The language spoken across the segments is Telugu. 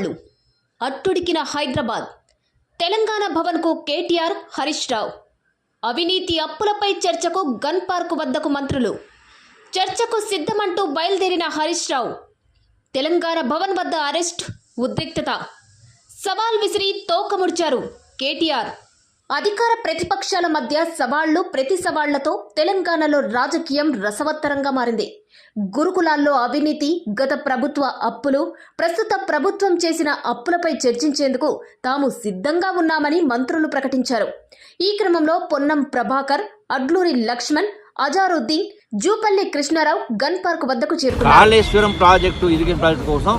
సవాళ్లు అట్టుడికిన హైదరాబాద్ తెలంగాణ భవన్కు కేటీఆర్ హరీష్ రావు అవినీతి అప్పులపై చర్చకు గన్ పార్క్ వద్దకు మంత్రులు చర్చకు సిద్ధమంటూ బయలుదేరిన హరీష్ రావు తెలంగాణ భవన్ వద్ద అరెస్ట్ ఉద్రిక్తత సవాల్ విసిరి తోకముడిచారు కేటీఆర్ అధికార ప్రతిపక్షాల మధ్య సవాళ్లు ప్రతి సవాళ్లతో తెలంగాణలో రాజకీయం రసవత్తరంగా మారింది. గురుకులాల్లో అవినీతి, గత ప్రభుత్వ అప్పులు, ప్రస్తుత ప్రభుత్వం చేసిన అప్పులపై చర్చించేందుకు తాము సిద్ధంగా ఉన్నామని మంత్రులు ప్రకటించారు. ఈ క్రమంలో పొన్నం ప్రభాకర్, అడ్లూరి లక్ష్మణ్, అజారుద్దీన్, జూపల్లి కృష్ణారావు గన్ పార్క్ వద్దకు చేరుకున్నారు. కాళేశ్వరం ప్రాజెక్టు ఇరిగేషన్ ప్రాజెక్టు కోసం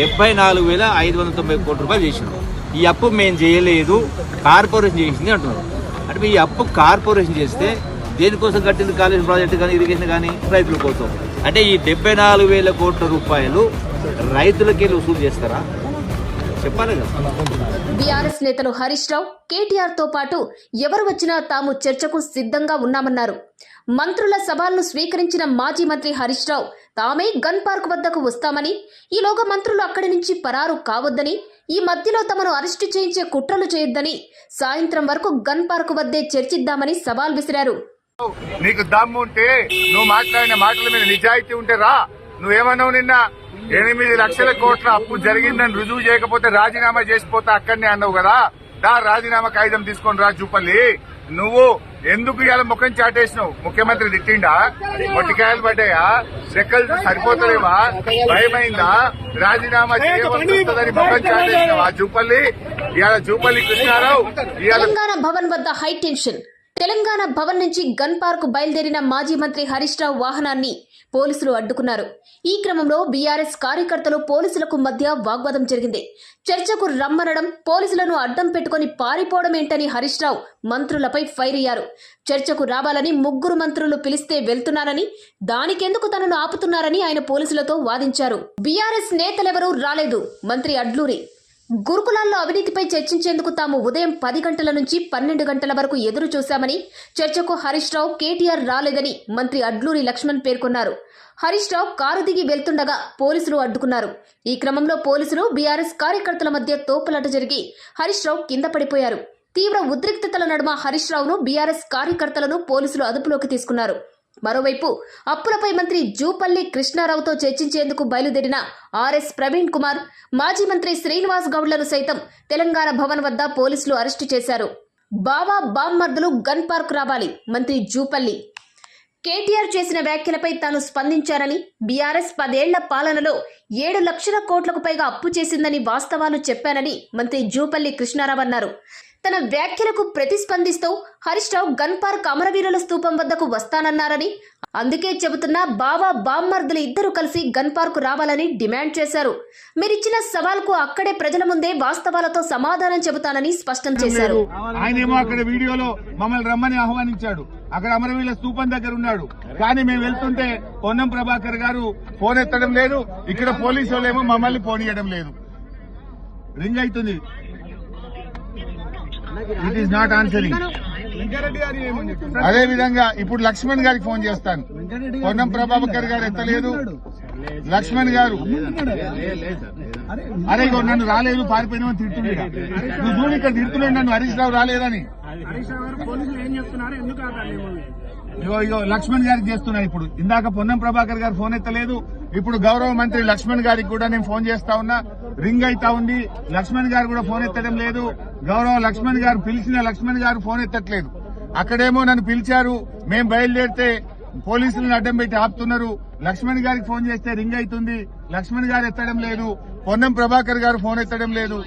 74,590 కోట్ల రూపాయలు చేసినాం. ఈ అప్పు మేము చేయలేదు, కార్పొరేషన్ చేసింది అంటున్నారు. అంటే ఈ అప్పు కార్పొరేషన్ చేస్తే దేనికోసం కట్టింది? కాళేశ్వరం ప్రాజెక్టు కానీ ఇరిగేషన్ కానీ రైతుల కోసం. అంటే ఈ 74,000 కోట్ల రూపాయలు రైతులకే వసూలు చేస్తారా? చెప్పాలి కదా. బీఆర్ఎస్ నేతలు హరీష్ రావు, కేటీఆర్ తో పాటు ఎవరు వచ్చినా తాము చర్చకు సిద్ధంగా ఉన్నామన్నారు. మంత్రుల సవాల్ను స్వీకరించిన మాజీ మంత్రి హరీష్ రావు తామే గన్ పార్క్ వద్దకు వస్తామని, ఈలోగా మంత్రులు అక్కడి నుంచి పరారు కావద్దని, ఈ మధ్యలో తమను అరెస్టు చేయించే కుట్రలు చేయొద్దని, సాయంత్రం వరకు గన్ పార్క్ వద్దే చర్చిద్దామని సవాల్ విసిరారు. నీకు దమ్ము ఉంటే, నువ్వు మాట్లాడిన మాటల మీద నిజాయితీ ఉంటే రా. నువ్వేమన్నావు నిన్న? 8 లక్షల కోట్ల అప్పు జరిగిందని రుజువు చేయకపోతే రాజీనామా చేసిపోతా అక్కడనే అన్నావు కదా. రాజీనామా కాగితం తీసుకొని రా జూపల్లి. నువ్వు ఎందుకు ఇలా ముఖం చాటేసినావు? ముఖ్యమంత్రి తిట్టిండా? మొట్టికాయలు పడ్డాయా? చెక్కలు సరిపోతలేవా? భయమైందా? రాజీనామా చేయవలసిందని ముఖం చాటేసినావా జూపల్లి? ఇవాళ జూపల్లి కృష్ణారావు తెలంగాణ భవన్ వద్ద హై టెన్షన్. తెలంగాణ భవన్ నుంచి గన్ పార్క్ బయలుదేరిన మాజీ మంత్రి హరీష్ రావు వాహనాన్ని పోలీసులు అడ్డుకున్నారు. ఈ క్రమంలో బీఆర్ఎస్ కార్యకర్తలు పోలీసులకు మధ్య వాగ్వాదం జరిగింది. చర్చకు రమ్మనడం, పోలీసులను అడ్డం పెట్టుకుని పారిపోవడం ఏంటని హరీష్ రావు మంత్రులపై ఫైర్ అయ్యారు. చర్చకు రావాలని 3 మంత్రులు పిలిస్తే వెళ్తున్నానని, దానికెందుకు తనను ఆపుతున్నారని ఆయన పోలీసులతో వాదించారు. బీఆర్ఎస్ నేతలెవరూ రాలేదు. మంత్రి అడ్లూరి గురుకులాల్లో అవినీతిపై చర్చించేందుకు తాము ఉదయం 10 గంటల నుంచి 12 గంటల వరకు ఎదురు చూశామని, చర్చకు హరీష్ రావు, కేటీఆర్ రాలేదని మంత్రి అడ్లూరి లక్ష్మణ్ పేర్కొన్నారు. హరీష్ రావు కారు దిగి వెళ్తుండగా పోలీసులు అడ్డుకున్నారు. ఈ క్రమంలో పోలీసులు, బీఆర్ఎస్ కార్యకర్తల మధ్య తోపులాట జరిగి హరీష్ రావు కింద పడిపోయారు. తీవ్ర ఉద్రిక్తతల నడుమ హరీష్ రావును, బీఆర్ఎస్ కార్యకర్తలను పోలీసులు అదుపులోకి తీసుకున్నారు. మరోవైపు అప్పులపై మంత్రి జూపల్లి కృష్ణారావుతో చర్చించేందుకు బయలుదేరిన ఆర్ఎస్ ప్రవీణ్ కుమార్, మాజీ మంత్రి శ్రీనివాస్ గౌడ్లను సైతం తెలంగాణ భవన్ వద్ద పోలీసులు అరెస్టు చేశారు. బావా బామ్మర్దులు గన్ పార్క్ రావాలి. మంత్రి జూపల్లి కేటీఆర్ చేసిన వ్యాఖ్యలపై తాను స్పందించారని, బీఆర్ఎస్ 10 ఏళ్ల పాలనలో 7 లక్షల కోట్లకు పైగా అప్పు చేసిందని వాస్తవాలు చెప్పానని మంత్రి జూపల్లి కృష్ణారావు అన్నారు. తన వ్యాఖ్యలకు ప్రతిస్పందిస్తూ హరీష్ రావు గన్ పార్క్ అమరవీరుల స్తూపం వద్దకు వస్తానన్నారని, అందుకే చెబుతున్నా బావా బామ్మర్దులు ఇద్దరు కలిసి గన్ పార్క్ రావాలని డిమాండ్ చేశారు. మీరిచ్చిన సవాల్కు అక్కడే ప్రజల ముందే వాస్తవాలతో సమాధానం చెబుతానని స్పష్టం చేశారు. ఆయనేమో అక్కడ వీడియోలో మమ్మల్ని రమ్మని ఆహ్వానించాడు. అక్కడ అమరవీరుల స్తూపం దగ్గర ఉన్నాడు. కానీ మేము వెళ్తుంటే పొన్నం ప్రభాకర్ గారు ఫోన్ ఎత్తడం లేదు. ఇక్కడ పోలీసు వాళ్ళేమో మమ్మల్ని పోనీయడం లేదు. రింగ్ అవుతుంది. It is not answering. అదే విధంగా ఇప్పుడు లక్ష్మణ్ గారికి ఫోన్ చేస్తాను. పొన్నం ప్రభాకర్ గారు ఎత్తలేదు. లక్ష్మణ్ గారు అరే నన్ను రాలేదు, పారిపోయినా తిడుతుంది. నువ్వు చూడు ఇక్కడ తిడుతున్నాడు నన్ను, హరీష్ రావు రాలేదని. ఇగో లక్ష్మణ్ గారికి చేస్తున్నా. ఇప్పుడు ఇందాక పొన్నం ప్రభాకర్ గారు ఫోన్ ఎత్తలేదు. ఇప్పుడు గౌరవ మంత్రి లక్ష్మణ్ గారికి కూడా నేను ఫోన్ చేస్తా ఉన్నా. రింగ్ అయితా ఉంది. లక్ష్మణ్ గారు కూడా ఫోన్ ఎత్తడం లేదు. గౌరవ లక్ష్మణ్ గారు పిలిచిన లక్ష్మణ్ గారు ఫోన్ ఎత్తట్లేదు. అక్కడేమో నన్ను పిలిచారు, మేం బయలుదేరితే పోలీసులను అడ్డం పెట్టి ఆపుతున్నారు. లక్ష్మణ్ గారికి ఫోన్ చేస్తే రింగ్ అవుతుంది. లక్ష్మణ్ గారు ఎత్తడం లేదు. పొన్నం ప్రభాకర్ గారు ఫోన్ ఎత్తడం లేదు.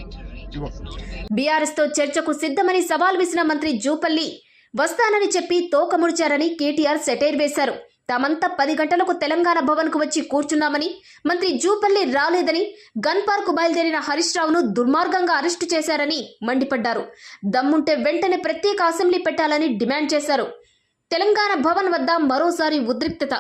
బీఆర్ఎస్ తో చర్చకు సిద్ధమని సవాల్ విసిన మంత్రి జూపల్లి వస్తానని చెప్పి తోకముడిచారని కేటీఆర్ సెటైర్ వేశారు. తామంతా 10 గంటలకు తెలంగాణ భవన్ కు వచ్చి కూర్చున్నామని, మంత్రి జూపల్లి రాలేదని, గన్ పార్క్ బయలుదేరిన హరీష్ రావును దుర్మార్గంగా అరెస్టు చేశారని మండిపడ్డారు. దమ్ముంటే వెంటనే ప్రత్యేక అసెంబ్లీ పెట్టాలని డిమాండ్ చేశారు. తెలంగాణ భవన్ వద్ద మరోసారి ఉద్రిక్తత.